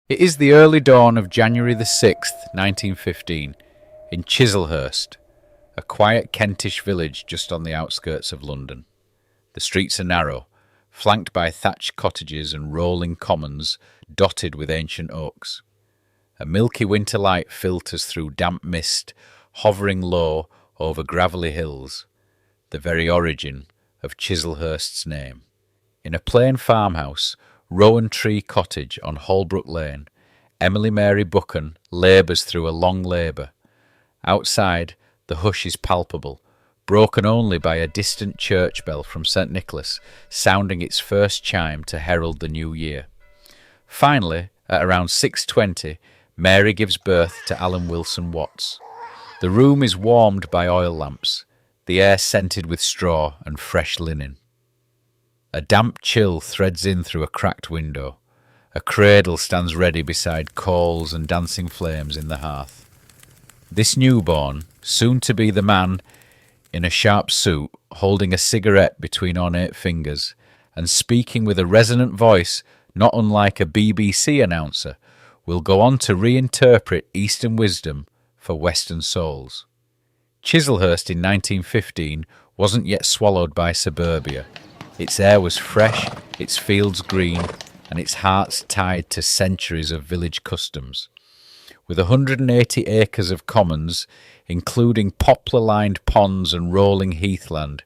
It is the early dawn of January the 6th, 1915, in Chislehurst, a quiet Kentish village just on the outskirts of London. The streets are narrow, flanked by thatched cottages and rolling commons dotted with ancient oaks. A milky winter light filters through damp mist, hovering low over gravelly hills, the very origin of Chislehurst's name. In a plain farmhouse, Rowan Tree Cottage on Holbrook Lane, Emily Mary Buchan labours through a long labour. Outside, the hush is palpable, broken only by a distant church bell from St. Nicholas sounding its first chime to herald the new year. Finally, at around 6:20, Mary gives birth to Alan Wilson Watts. The room is warmed by oil lamps, the air scented with straw and fresh linen. A damp chill threads in through a cracked window. A cradle stands ready beside coals and dancing flames in the hearth. This newborn, soon to be the man in a sharp suit, holding a cigarette between ornate fingers, and speaking with a resonant voice not unlike a BBC announcer, will go on to reinterpret Eastern wisdom for Western souls. Chislehurst in 1915 wasn't yet swallowed by suburbia. Its air was fresh, its fields green, and its hearts tied to centuries of village customs. With 180 acres of commons, including poplar-lined ponds and rolling heathland,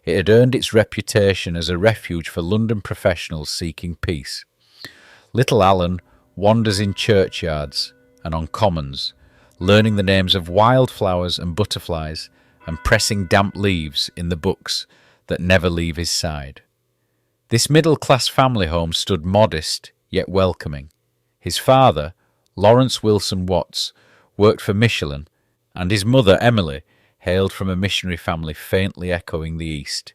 it had earned its reputation as a refuge for London professionals seeking peace. Little Alan wanders in churchyards and on commons, learning the names of wildflowers and butterflies and pressing damp leaves in the books that never leave his side. This middle-class family home stood modest yet welcoming. His father, Lawrence Wilson Watts, worked for Michelin, and his mother, Emily, hailed from a missionary family faintly echoing the East,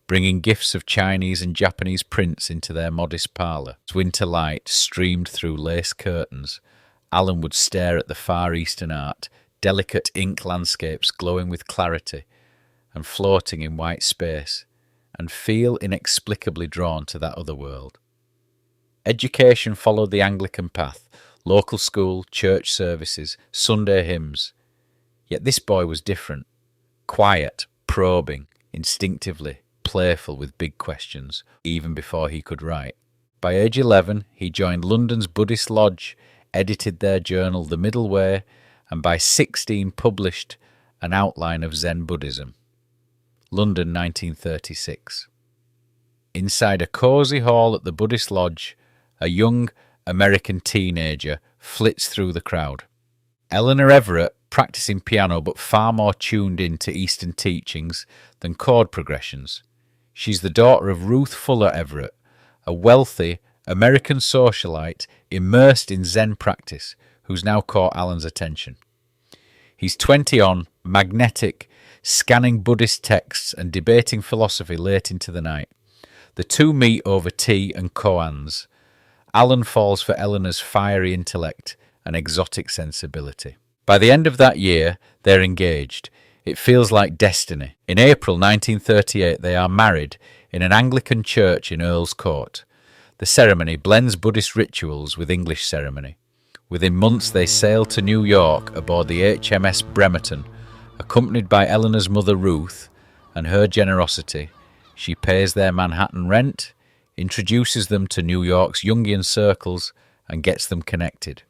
bringing gifts of Chinese and Japanese prints into their modest parlour. As winter light streamed through lace curtains, Alan would stare at the Far Eastern art, delicate ink landscapes glowing with clarity and floating in white space, and feel inexplicably drawn to that other world. Education followed the Anglican path, local school, church services, Sunday hymns. Yet this boy was different, quiet, probing, instinctively playful with big questions, even before he could write. By age 11, he joined London's Buddhist Lodge, edited their journal The Middle Way, and by 16 published an outline of Zen Buddhism. London, 1936. Inside a cosy hall at the Buddhist Lodge, a young American teenager flits through the crowd. Eleanor Everett, practicing piano but far more tuned in to Eastern teachings than chord progressions. She's the daughter of Ruth Fuller Everett, a wealthy American socialite immersed in Zen practice who's now caught Alan's attention. He's 20 on, magnetic, scanning Buddhist texts and debating philosophy late into the night. The two meet over tea and koans. Alan falls for Eleanor's fiery intellect and exotic sensibility. By the end of that year, they're engaged. It feels like destiny. In April 1938, they are married in an Anglican church in Earl's Court. The ceremony blends Buddhist rituals with English ceremony. Within months, they sail to New York aboard the HMS Bremerton. Accompanied by Eleanor's mother Ruth and her generosity, she pays their Manhattan rent, introduces them to New York's Jungian circles, and gets them connected.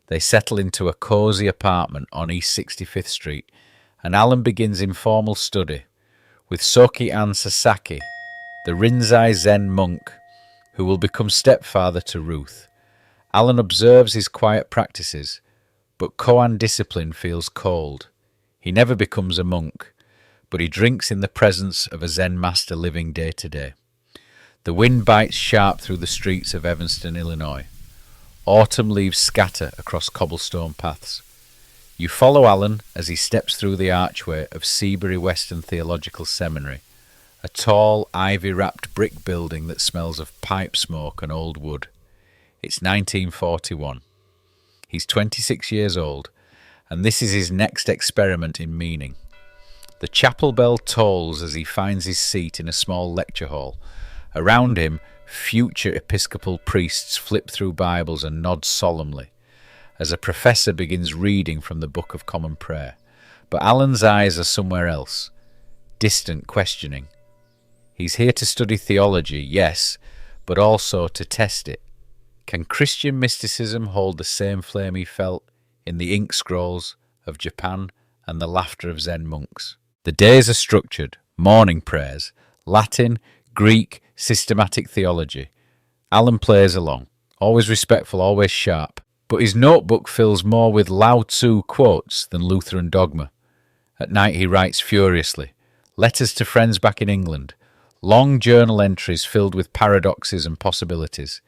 They settle into a cosy apartment on East 65th Street, and Alan begins informal study with Soki Ann Sasaki, the Rinzai Zen monk, who will become stepfather to Ruth. Alan observes his quiet practices, but koan discipline feels cold. He never becomes a monk, but he drinks in the presence of a Zen master living day to day. The wind bites sharp through the streets of Evanston, Illinois. Autumn leaves scatter across cobblestone paths. You follow Alan as he steps through the archway of Seabury Western Theological Seminary, a tall, ivy-wrapped brick building that smells of pipe smoke and old wood. It's 1941. He's 26 years old, and this is his next experiment in meaning. The chapel bell tolls as he finds his seat in a small lecture hall. Around him, Future Episcopal priests flip through Bibles and nod solemnly as a professor begins reading from the Book of Common Prayer. But Alan's eyes are somewhere else, distant, questioning. He's here to study theology, yes, but also to test it. Can Christian mysticism hold the same flame he felt in the ink scrolls of Japan and the laughter of Zen monks? The days are structured, morning prayers, Latin, Greek, systematic theology. Alan plays along, always respectful, always sharp. But his notebook fills more with Lao Tzu quotes than Lutheran dogma. At night he writes furiously, letters to friends back in England, long journal entries filled with paradoxes and possibilities,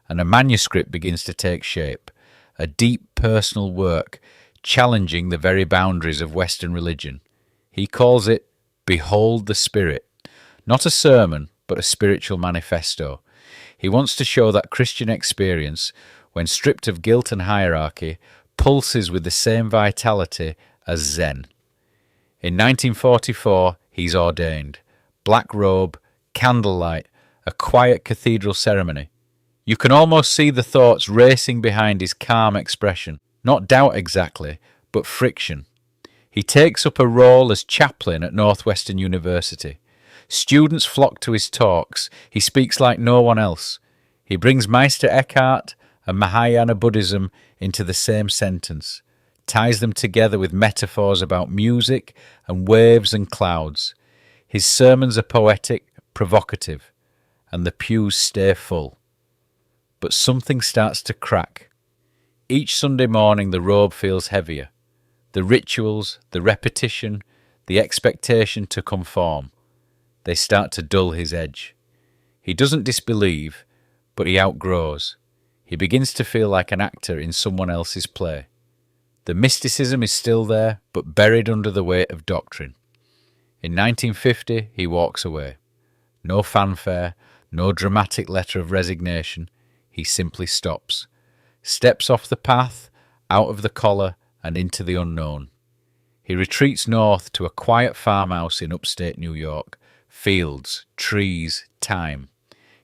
and a manuscript begins to take shape, a deep personal work challenging the very boundaries of Western religion. He calls it Behold the Spirit, not a sermon, but a spiritual manifesto. He wants to show that Christian experience, when stripped of guilt and hierarchy, pulses with the same vitality as Zen. In 1944, he's ordained. Black robe, candlelight, a quiet cathedral ceremony. You can almost see the thoughts racing behind his calm expression. Not doubt exactly, but friction. He takes up a role as chaplain at Northwestern University. Students flock to his talks. He speaks like no one else. He brings Meister Eckhart and Mahayana Buddhism into the same sentence, ties them together with metaphors about music and waves and clouds. His sermons are poetic, provocative, and the pews stay full. But something starts to crack. Each Sunday morning the robe feels heavier. The rituals, the repetition, the expectation to conform, they start to dull his edge. He doesn't disbelieve, but he outgrows. He begins to feel like an actor in someone else's play. The mysticism is still there, but buried under the weight of doctrine. In 1950, he walks away. No fanfare, no dramatic letter of resignation. He simply stops. Steps off the path, out of the collar, and into the unknown. He retreats north to a quiet farmhouse in upstate New York. Fields, trees, time.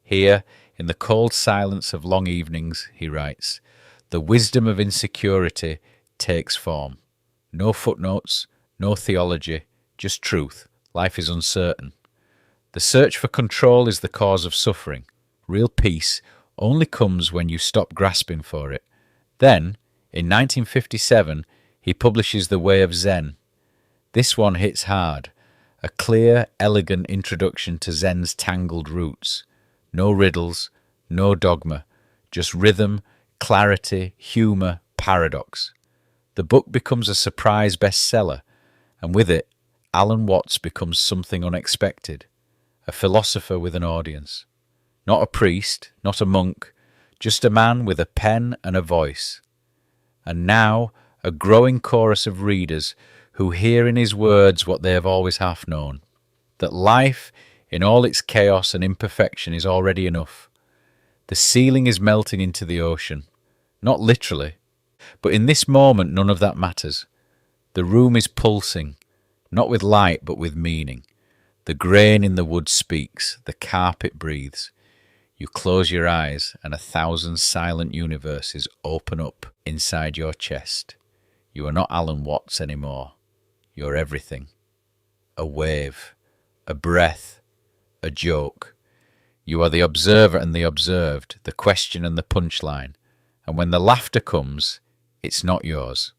Here, in the cold silence of long evenings, he writes, the wisdom of insecurity takes form. No footnotes, no theology, just truth. Life is uncertain. The search for control is the cause of suffering. Real peace only comes when you stop grasping for it. Then, in 1957, he publishes The Way of Zen. This one hits hard. A clear, elegant introduction to Zen's tangled roots. No riddles, no dogma, just rhythm, clarity, humour, paradox. The book becomes a surprise bestseller, and with it, Alan Watts becomes something unexpected, a philosopher with an audience. Not a priest, not a monk, just a man with a pen and a voice. And now, a growing chorus of readers who hear in his words what they have always half known, that life, in all its chaos and imperfection, is already enough. The ceiling is melting into the ocean, not literally, but in this moment none of that matters. The room is pulsing, not with light but with meaning. The grain in the wood speaks, the carpet breathes. You close your eyes and 1,000 silent universes open up inside your chest. You are not Alan Watts anymore. You're everything. A wave, a breath, a joke. You are the observer and the observed, the question and the punchline. And when the laughter comes, it's not yours.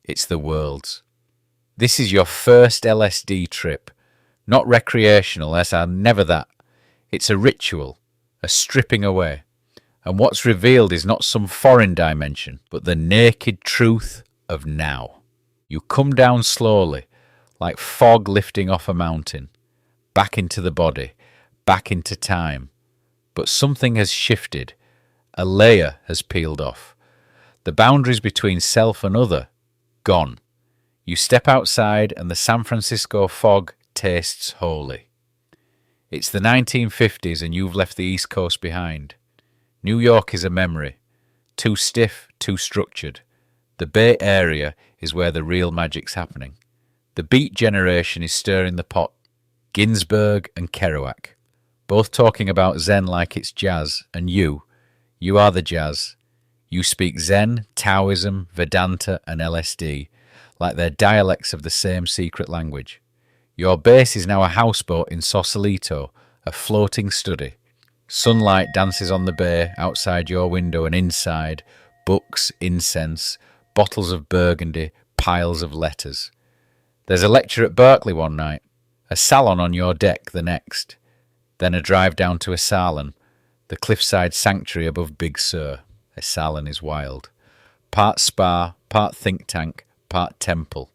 It's the world's. This is your first LSD trip. Not recreational, as are never that. It's a ritual, a stripping away. And what's revealed is not some foreign dimension, but the naked truth of now. You come down slowly, like fog lifting off a mountain, back into the body, back into time. But something has shifted. A layer has peeled off. The boundaries between self and other, gone. You step outside and the San Francisco fog tastes holy. It's the 1950s and you've left the East Coast behind. New York is a memory. Too stiff, too structured. The Bay Area is where the real magic's happening. The Beat generation is stirring the pot. Ginsberg and Kerouac. both talking about Zen like it's jazz, and you are the jazz. You speak Zen, Taoism, Vedanta, and LSD, like they're dialects of the same secret language. Your base is now a houseboat in Sausalito, a floating study. Sunlight dances on the bay outside your window and inside, books, incense, bottles of burgundy, piles of letters. There's a lecture at Berkeley one night, a salon on your deck the next, then a drive down to Esalen, the cliffside sanctuary above Big Sur. Esalen is wild. Part spa, part think tank, part temple.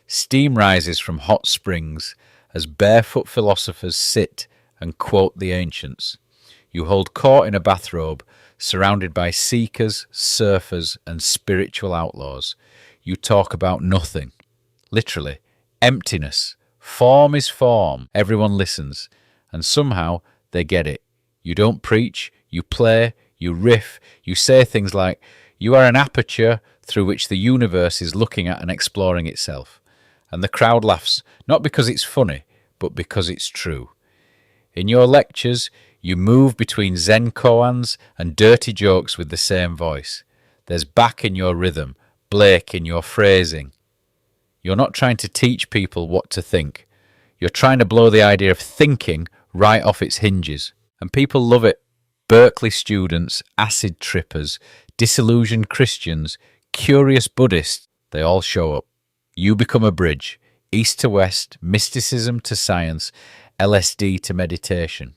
Steam rises from hot springs as barefoot philosophers sit and quote the ancients. You hold court in a bathrobe, surrounded by seekers, surfers, and spiritual outlaws. You talk about nothing. Literally, emptiness. Form is form. Everyone listens. And somehow they get it. You don't preach, you play, you riff, you say things like, you are an aperture through which the universe is looking at and exploring itself. And the crowd laughs, not because it's funny, but because it's true. In your lectures, you move between Zen koans and dirty jokes with the same voice. There's Bach in your rhythm, Blake in your phrasing. You're not trying to teach people what to think. You're trying to blow the idea of thinking right off its hinges. And people love it. Berkeley students, acid trippers, disillusioned Christians, curious Buddhists, they all show up. You become a bridge, east to west, mysticism to science, LSD to meditation.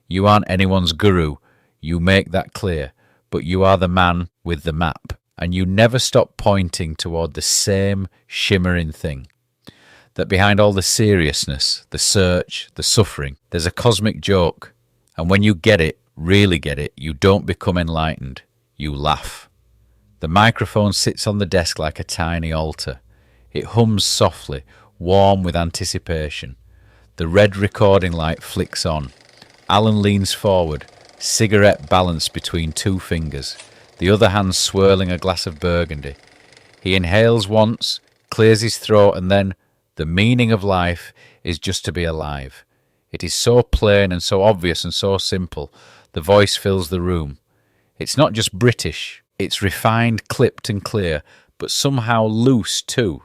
You aren't anyone's guru, you make that clear, but you are the man with the map, and you never stop pointing toward the same shimmering thing. That behind all the seriousness, the search, the suffering, there's a cosmic joke, and when you get it, really get it, you don't become enlightened, you laugh. The microphone sits on the desk like a tiny altar. It hums softly, warm with anticipation. The red recording light flicks on. Alan leans forward, cigarette balanced between two fingers, the other hand swirling a glass of burgundy. He inhales once, clears his throat, and then, the meaning of life is just to be alive. It is so plain and so obvious and so simple, the voice fills the room. It's not just British, it's refined, clipped and clear, but somehow loose too.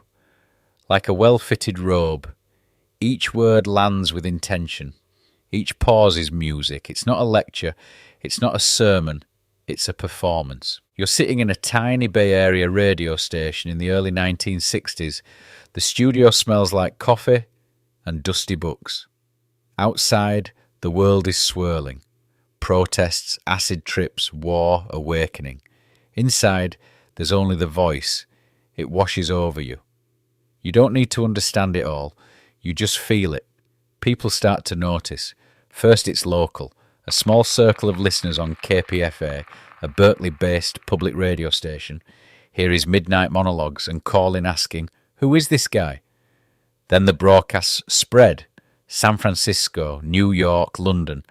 Like a well-fitted robe. Each word lands with intention. Each pause is music. It's not a lecture. It's not a sermon. It's a performance. You're sitting in a tiny Bay Area radio station in the early 1960s. The studio smells like coffee and dusty books. Outside, the world is swirling. Protests, acid trips, war, awakening. Inside, there's only the voice. It washes over you. You don't need to understand it all. You just feel it. People start to notice. First it's local, a small circle of listeners on KPFA, a Berkeley-based public radio station, hear his midnight monologues and call in asking, who is this guy? Then the broadcasts spread. San Francisco, New York, London.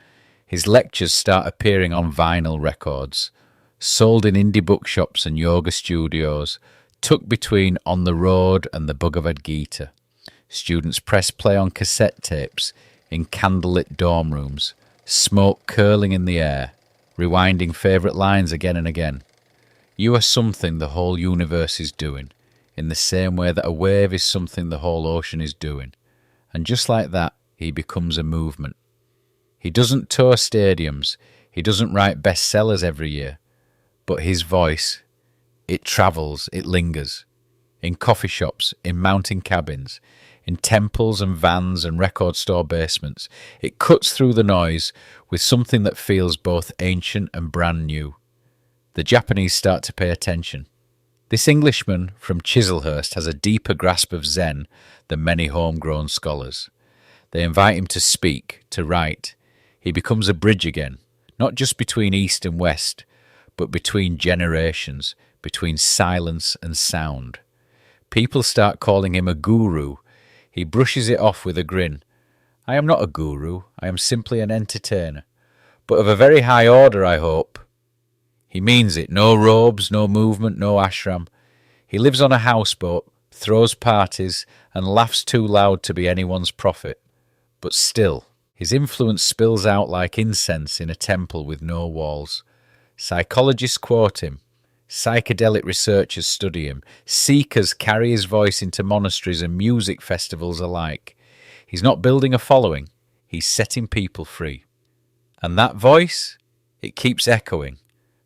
His lectures start appearing on vinyl records, sold in indie bookshops and yoga studios, tucked between On the Road and the Bhagavad Gita. Students press play on cassette tapes in candlelit dorm rooms, smoke curling in the air, rewinding favourite lines again and again. You are something the whole universe is doing, in the same way that a wave is something the whole ocean is doing. And just like that, he becomes a movement. He doesn't tour stadiums, he doesn't write bestsellers every year, but his voice, it travels, it lingers. In coffee shops, in mountain cabins, in temples and vans and record store basements, it cuts through the noise with something that feels both ancient and brand new. The Japanese start to pay attention. This Englishman from Chislehurst has a deeper grasp of Zen than many homegrown scholars. They invite him to speak, to write. He becomes a bridge again, not just between East and West, but between generations, between silence and sound. People start calling him a guru. He brushes it off with a grin. I am not a guru, I am simply an entertainer, but of a very high order, I hope. He means it, no robes, no movement, no ashram. He lives on a houseboat, throws parties, and laughs too loud to be anyone's prophet. But still, His influence spills out like incense in a temple with no walls. Psychologists quote him. Psychedelic researchers study him. Seekers carry his voice into monasteries and music festivals alike. He's not building a following. He's setting people free. And that voice, it keeps echoing.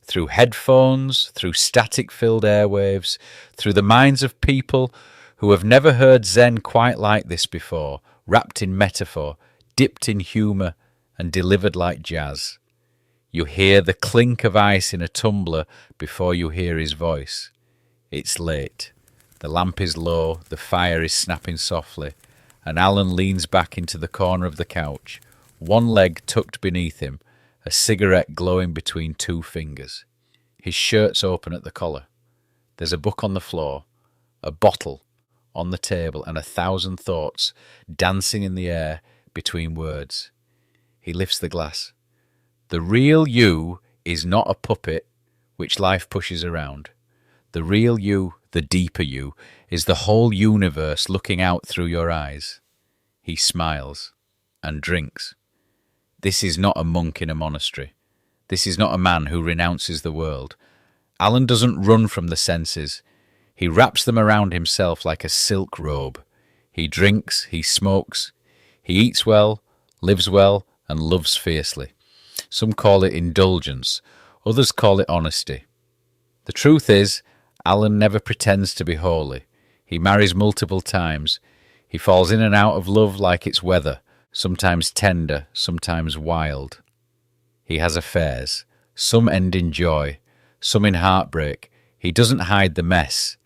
Through headphones, through static-filled airwaves, through the minds of people who have never heard Zen quite like this before, wrapped in metaphor, dipped in humour, and delivered like jazz. You hear the clink of ice in a tumbler before you hear his voice. It's late. The lamp is low, the fire is snapping softly, and Alan leans back into the corner of the couch, one leg tucked beneath him, a cigarette glowing between two fingers. His shirt's open at the collar. There's a book on the floor, a bottle on the table, and 1,000 thoughts dancing in the air between words. He lifts the glass. The real you is not a puppet which life pushes around. The real you, the deeper you, is the whole universe looking out through your eyes. He smiles and drinks. This is not a monk in a monastery. This is not a man who renounces the world. Alan doesn't run from the senses. He wraps them around himself like a silk robe. He drinks, he smokes, he eats well, lives well, and loves fiercely. Some call it indulgence, others call it honesty. The truth is, Alan never pretends to be holy. He marries multiple times. He falls in and out of love like it's weather, sometimes tender, sometimes wild. He has affairs. Some end in joy, some in heartbreak. He doesn't hide the mess.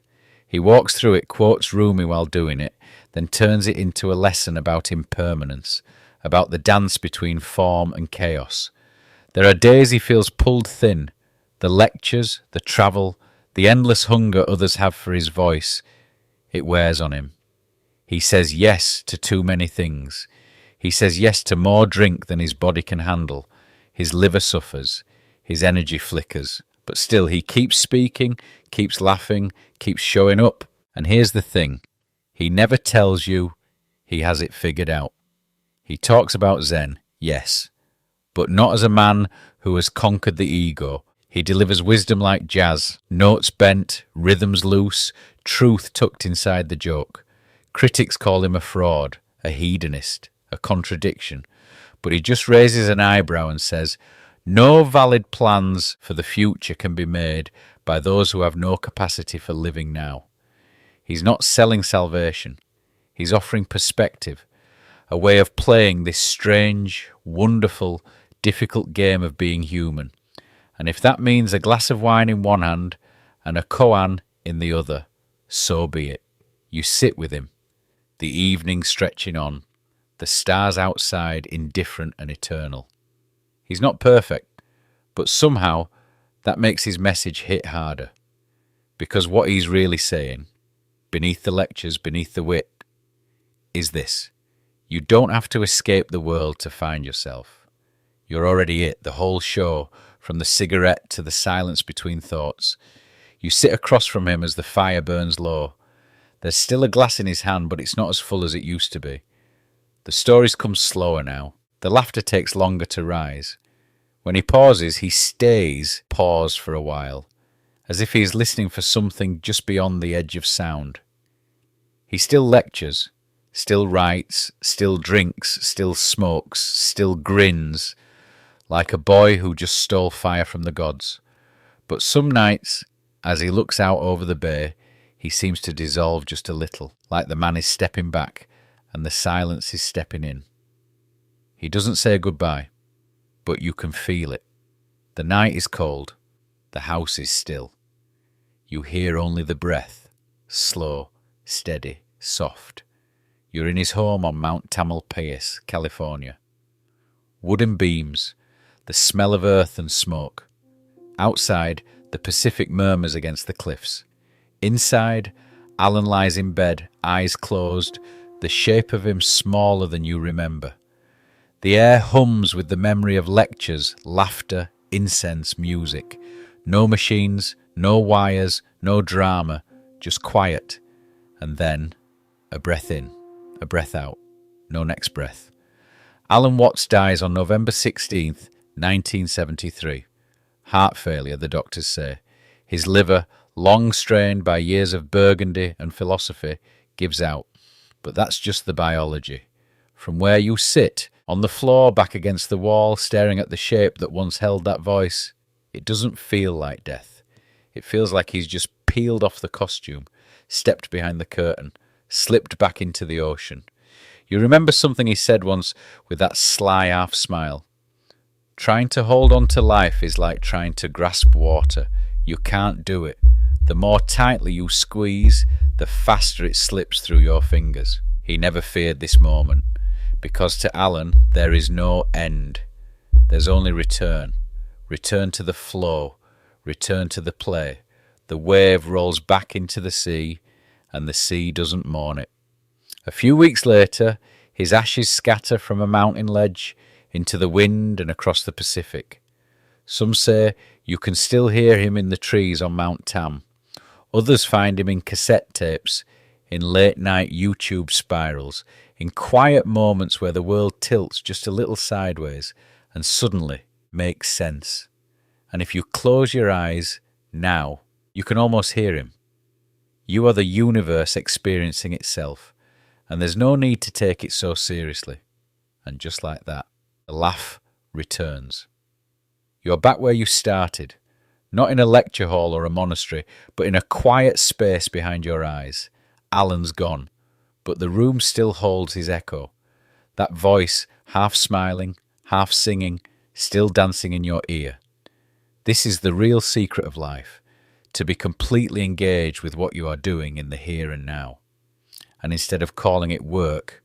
He walks through it, quotes Rumi while doing it, then turns it into a lesson about impermanence, about the dance between form and chaos. There are days he feels pulled thin. The lectures, the travel, the endless hunger others have for his voice, it wears on him. He says yes to too many things. He says yes to more drink than his body can handle. His liver suffers. His energy flickers. But still he keeps speaking, keeps laughing, keeps showing up. And here's the thing. He never tells you he has it figured out. He talks about Zen, yes, but not as a man who has conquered the ego. He delivers wisdom like jazz, notes bent, rhythms loose, truth tucked inside the joke. Critics call him a fraud, a hedonist, a contradiction, but he just raises an eyebrow and says, no valid plans for the future can be made by those who have no capacity for living now. He's not selling salvation. He's offering perspective, a way of playing this strange, wonderful, difficult game of being human. And if that means a glass of wine in one hand and a koan in the other, so be it. You sit with him, the evening stretching on, the stars outside indifferent and eternal. He's not perfect, but somehow that makes his message hit harder. Because what he's really saying, beneath the lectures, beneath the wit, is this. You don't have to escape the world to find yourself. You're already it, the whole show, from the cigarette to the silence between thoughts. You sit across from him as the fire burns low. There's still a glass in his hand, but it's not as full as it used to be. The stories come slower now. The laughter takes longer to rise. When he pauses, he stays paused for a while, as if he is listening for something just beyond the edge of sound. He still lectures, still writes, still drinks, still smokes, still grins, like a boy who just stole fire from the gods. But some nights, as he looks out over the bay, he seems to dissolve just a little, like the man is stepping back and the silence is stepping in. He doesn't say goodbye, but you can feel it. The night is cold, the house is still. You hear only the breath, slow, steady, soft. You're in his home on Mount Tamalpais, California. Wooden beams, the smell of earth and smoke. Outside, the Pacific murmurs against the cliffs. Inside, Alan lies in bed, eyes closed, the shape of him smaller than you remember. The air hums with the memory of lectures, laughter, incense, music. No machines, no wires, no drama, just quiet. And then, a breath in, a breath out, no next breath. Alan Watts dies on November 16th, 1973. Heart failure, the doctors say. His liver, long strained by years of Burgundy and philosophy, gives out. But that's just the biology. From where you sit, on the floor back against the wall, staring at the shape that once held that voice, it doesn't feel like death. It feels like he's just peeled off the costume, stepped behind the curtain, slipped back into the ocean. You remember something he said once with that sly half smile. Trying to hold on to life is like trying to grasp water. You can't do it. The more tightly you squeeze, the faster it slips through your fingers. He never feared this moment, because to Alan there is no end. There's only return. Return to the flow. Return to the play. The wave rolls back into the sea, and the sea doesn't mourn it. A few weeks later, his ashes scatter from a mountain ledge into the wind and across the Pacific. Some say you can still hear him in the trees on Mount Tam. Others find him in cassette tapes, in late-night YouTube spirals, in quiet moments where the world tilts just a little sideways and suddenly makes sense. And if you close your eyes now, you can almost hear him. You are the universe experiencing itself, and there's no need to take it so seriously. And just like that, the laugh returns. You're back where you started, not in a lecture hall or a monastery, but in a quiet space behind your eyes. Alan's gone, but the room still holds his echo. That voice, half smiling, half singing, still dancing in your ear. This is the real secret of life, to be completely engaged with what you are doing in the here and now. And instead of calling it work,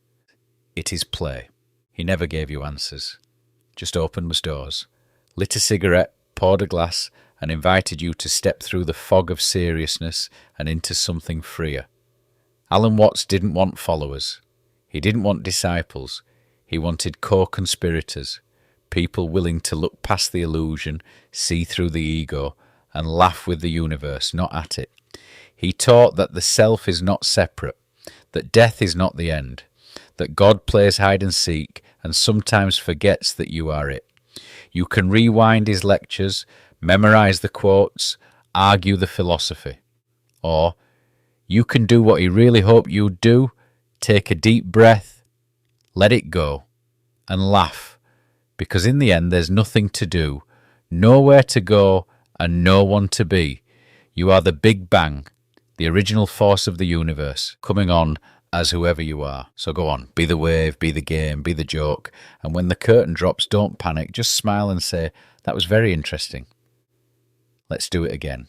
it is play. He never gave you answers, just opened his doors, lit a cigarette, poured a glass, and invited you to step through the fog of seriousness and into something freer. Alan Watts didn't want followers. He didn't want disciples. He wanted co-conspirators, people willing to look past the illusion, see through the ego, and laugh with the universe, not at it. He taught that the self is not separate, that death is not the end, that God plays hide and seek and sometimes forgets that you are it. You can rewind his lectures, memorize the quotes, argue the philosophy. Or you can do what he really hoped you'd do, take a deep breath, let it go, and laugh, because in the end there's nothing to do, nowhere to go, and no one to be. You are the Big Bang, the original force of the universe, coming on as whoever you are. So go on, be the wave, be the game, be the joke, and when the curtain drops, don't panic, just smile and say, that was very interesting. Let's do it again.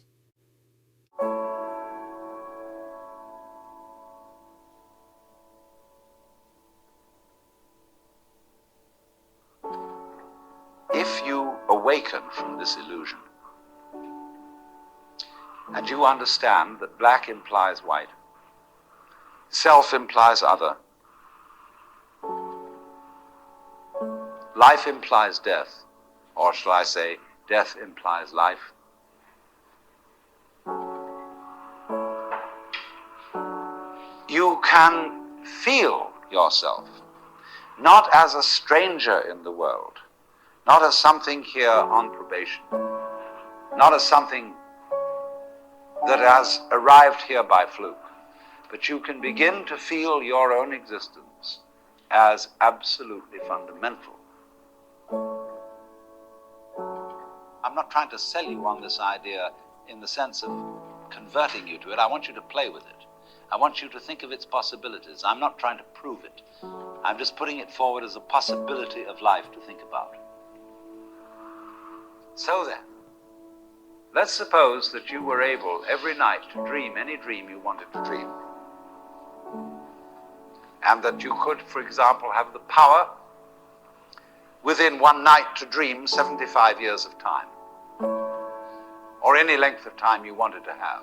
If you awaken from this illusion, and you understand that black implies white, self implies other, life implies death, or shall I say, death implies life, you can feel yourself not as a stranger in the world, not as something here on probation, not as something that has arrived here by fluke, but you can begin to feel your own existence as absolutely fundamental. I'm not trying to sell you on this idea in the sense of converting you to it. I want you to play with it. I want you to think of its possibilities. I'm not trying to prove it. I'm just putting it forward as a possibility of life to think about. So then, let's suppose that you were able every night to dream any dream you wanted to dream. And that you could, for example, have the power within one night to dream 75 years of time, or any length of time you wanted to have.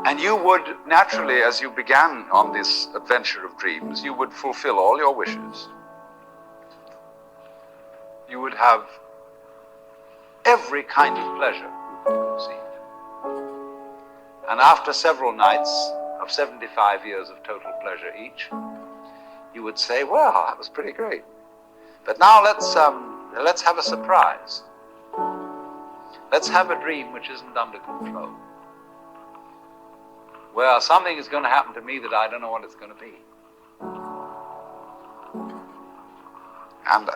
And you would naturally, as you began on this adventure of dreams, you would fulfill all your wishes. You would have every kind of pleasure you could conceive. And after several nights of 75 years of total pleasure each, you would say, well, that was pretty great. But now let's have a surprise. Let's have a dream which isn't under control. Well, something is going to happen to me that I don't know what it's going to be. And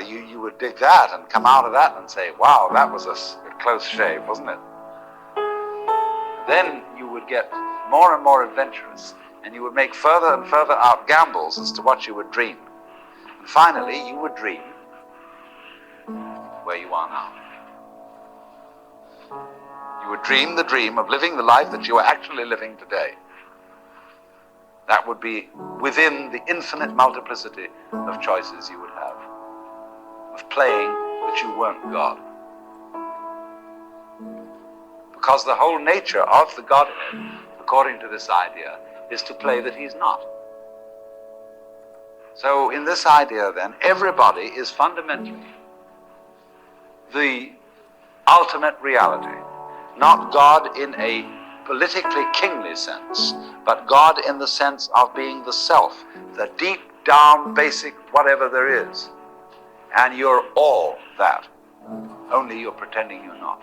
you would dig that and come out of that and say, wow, that was a close shave, wasn't it? Then you would get more and more adventurous, and you would make further and further out gambles as to what you would dream. And finally, you would dream where you are now. You would dream the dream of living the life that you are actually living today. That would be within the infinite multiplicity of choices you would have, of playing that you weren't God. Because the whole nature of the Godhead, according to this idea, is to play that he's not. So in this idea then, everybody is fundamentally the ultimate reality. Not God in a politically kingly sense, but God in the sense of being the self, the deep down basic whatever there is. And you're all that, only you're pretending you're not.